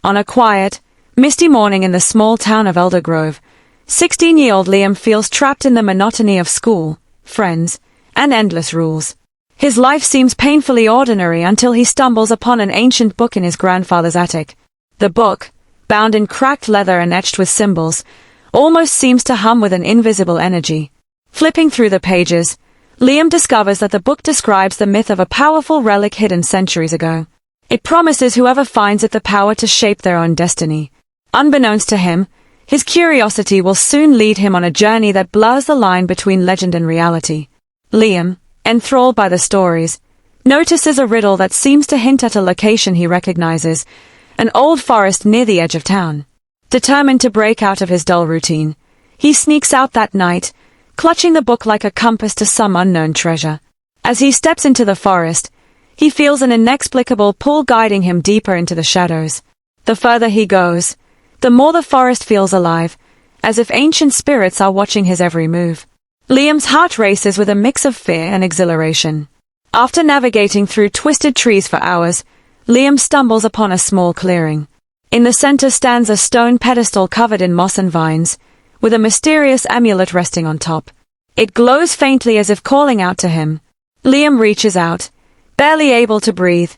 On a quiet, misty morning in the small town of Eldergrove, 16-year-old Liam feels trapped in the monotony of school, friends, and endless rules. His life seems painfully ordinary until he stumbles upon an ancient book in his grandfather's attic. The book, bound in cracked leather and etched with symbols, almost seems to hum with an invisible energy. Flipping through the pages, Liam discovers that the book describes the myth of a powerful relic hidden centuries ago. It promises whoever finds it the power to shape their own destiny. Unbeknownst to him, his curiosity will soon lead him on a journey that blurs the line between legend and reality. Liam, enthralled by the stories, notices a riddle that seems to hint at a location he recognizes, an old forest near the edge of town. Determined to break out of his dull routine, he sneaks out that night, clutching the book like a compass to some unknown treasure. As he steps into the forest, he feels an inexplicable pull guiding him deeper into the shadows. The further he goes, the more the forest feels alive, as if ancient spirits are watching his every move. Liam's heart races with a mix of fear and exhilaration. After navigating through twisted trees for hours, Liam stumbles upon a small clearing. In the center stands a stone pedestal covered in moss and vines, with a mysterious amulet resting on top. It glows faintly as if calling out to him. Liam reaches out, barely able to breathe,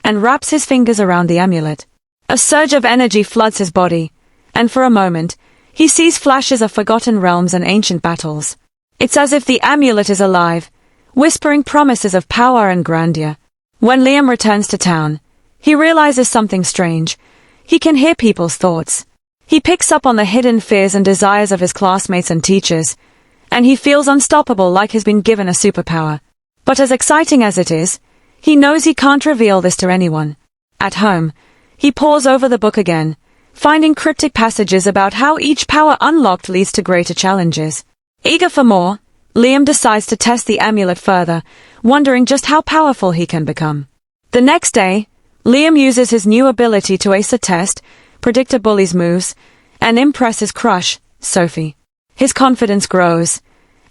and wraps his fingers around the amulet. A surge of energy floods his body, and for a moment, he sees flashes of forgotten realms and ancient battles. It's as if the amulet is alive, whispering promises of power and grandeur. When Liam returns to town, he realizes something strange. He can hear people's thoughts. He picks up on the hidden fears and desires of his classmates and teachers, and he feels unstoppable, like he's been given a superpower. But as exciting as it is, he knows he can't reveal this to anyone. At home, he pores over the book again, finding cryptic passages about how each power unlocked leads to greater challenges. Eager for more, Liam decides to test the amulet further, wondering just how powerful he can become. The next day, Liam uses his new ability to ace a test, predict a bully's moves, and impress his crush, Sophie. His confidence grows,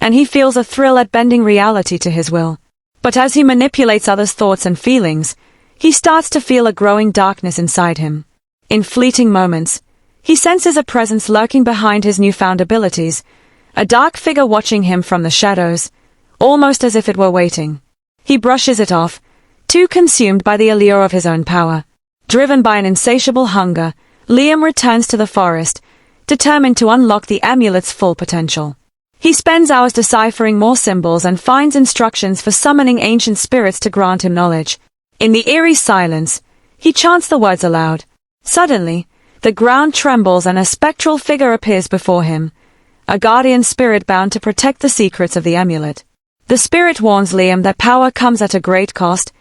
and he feels a thrill at bending reality to his will. But as he manipulates others' thoughts and feelings, he starts to feel a growing darkness inside him. In fleeting moments, he senses a presence lurking behind his newfound abilities, a dark figure watching him from the shadows, almost as if it were waiting. He brushes it off, too consumed by the allure of his own power. Driven by an insatiable hunger, Liam returns to the forest, determined to unlock the amulet's full potential. He spends hours deciphering more symbols and finds instructions for summoning ancient spirits to grant him knowledge. In the eerie silence, he chants the words aloud. Suddenly, the ground trembles and a spectral figure appears before him, a guardian spirit bound to protect the secrets of the amulet. The spirit warns Liam that power comes at a great cost,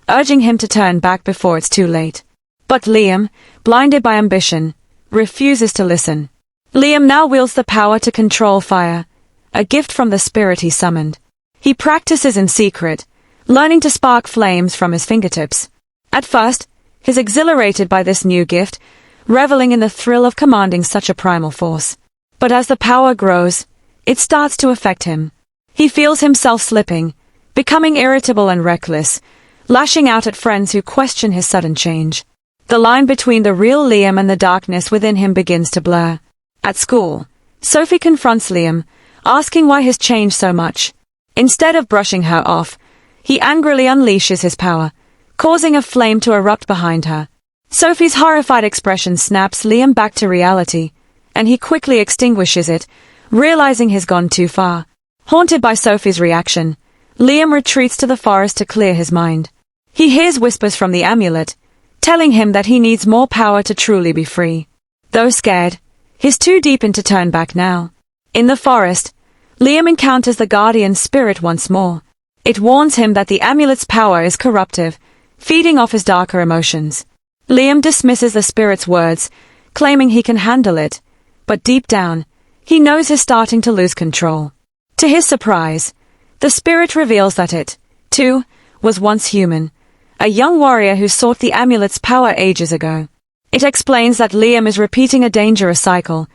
urging him to turn back before it's too late. But Liam, blinded by ambition, refuses to listen. Liam now wields the power to control fire, a gift from the spirit he summoned. He practices in secret, learning to spark flames from his fingertips. At first, he's exhilarated by this new gift, reveling in the thrill of commanding such a primal force. But as the power grows, it starts to affect him. He feels himself slipping, becoming irritable and reckless, lashing out at friends who question his sudden change. The line between the real Liam and the darkness within him begins to blur. At school, Sophie confronts Liam, asking why he's changed so much. Instead of brushing her off, he angrily unleashes his power, causing a flame to erupt behind her. Sophie's horrified expression snaps Liam back to reality, and he quickly extinguishes it, realizing he's gone too far. Haunted by Sophie's reaction, Liam retreats to the forest to clear his mind. He hears whispers from the amulet, telling him that he needs more power to truly be free. Though scared, he's too deep in to turn back now. In the forest, Liam encounters the guardian spirit once more. It warns him that the amulet's power is corruptive, feeding off his darker emotions. Liam dismisses the spirit's words, claiming he can handle it, but deep down, he knows he's starting to lose control. To his surprise, the spirit reveals that it, too, was once human, a young warrior who sought the amulet's power ages ago. It explains that Liam is repeating a dangerous cycle,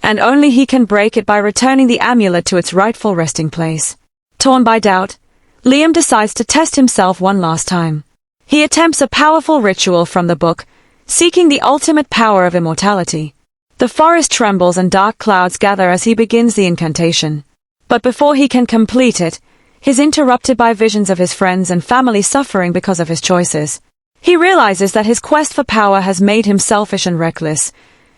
and only he can break it by returning the amulet to its rightful resting place. Torn by doubt, Liam decides to test himself one last time. He attempts a powerful ritual from the book, seeking the ultimate power of immortality. The forest trembles and dark clouds gather as he begins the incantation. But before he can complete it, he's interrupted by visions of his friends and family suffering because of his choices. He realizes that his quest for power has made him selfish and reckless,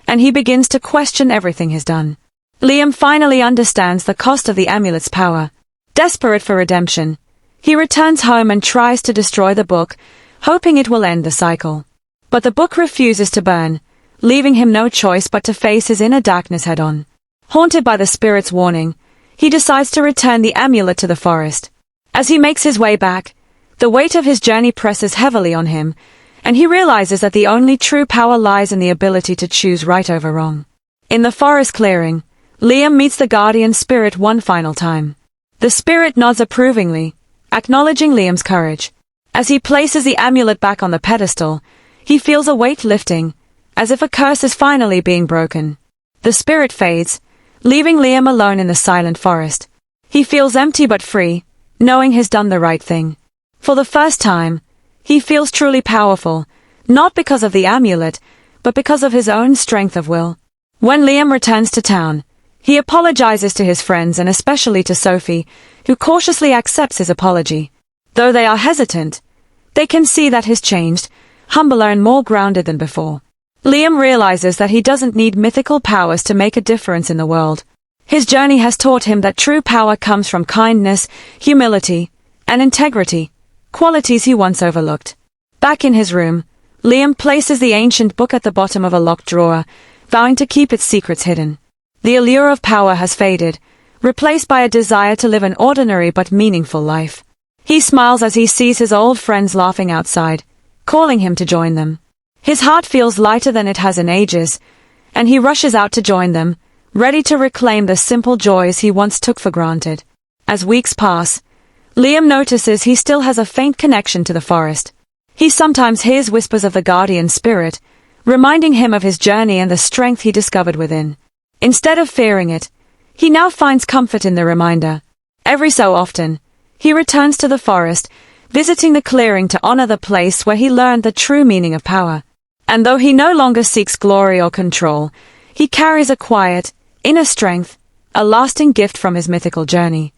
and he begins to question everything he's done. Liam finally understands the cost of the amulet's power. Desperate for redemption, he returns home and tries to destroy the book, hoping it will end the cycle. But the book refuses to burn, leaving him no choice but to face his inner darkness head-on. Haunted by the spirit's warning, he decides to return the amulet to the forest. As he makes his way back, the weight of his journey presses heavily on him, and he realizes that the only true power lies in the ability to choose right over wrong. In the forest clearing, Liam meets the guardian spirit one final time. The spirit nods approvingly, acknowledging Liam's courage. As he places the amulet back on the pedestal, he feels a weight lifting, as if a curse is finally being broken. The spirit fades, leaving Liam alone in the silent forest. He feels empty but free, knowing he's done the right thing. For the first time, he feels truly powerful, not because of the amulet, but because of his own strength of will. When Liam returns to town, he apologizes to his friends and especially to Sophie, who cautiously accepts his apology. Though they are hesitant, they can see that he's changed, humbler and more grounded than before. Liam realizes that he doesn't need mythical powers to make a difference in the world. His journey has taught him that true power comes from kindness, humility, and integrity, qualities he once overlooked. Back in his room, Liam places the ancient book at the bottom of a locked drawer, vowing to keep its secrets hidden. The allure of power has faded, replaced by a desire to live an ordinary but meaningful life. He smiles as he sees his old friends laughing outside, calling him to join them. His heart feels lighter than it has in ages, and he rushes out to join them, ready to reclaim the simple joys he once took for granted. As weeks pass, Liam notices he still has a faint connection to the forest. He sometimes hears whispers of the guardian spirit, reminding him of his journey and the strength he discovered within. Instead of fearing it, he now finds comfort in the reminder. Every so often, he returns to the forest, visiting the clearing to honor the place where he learned the true meaning of power. And though he no longer seeks glory or control, he carries a quiet, inner strength, a lasting gift from his mythical journey.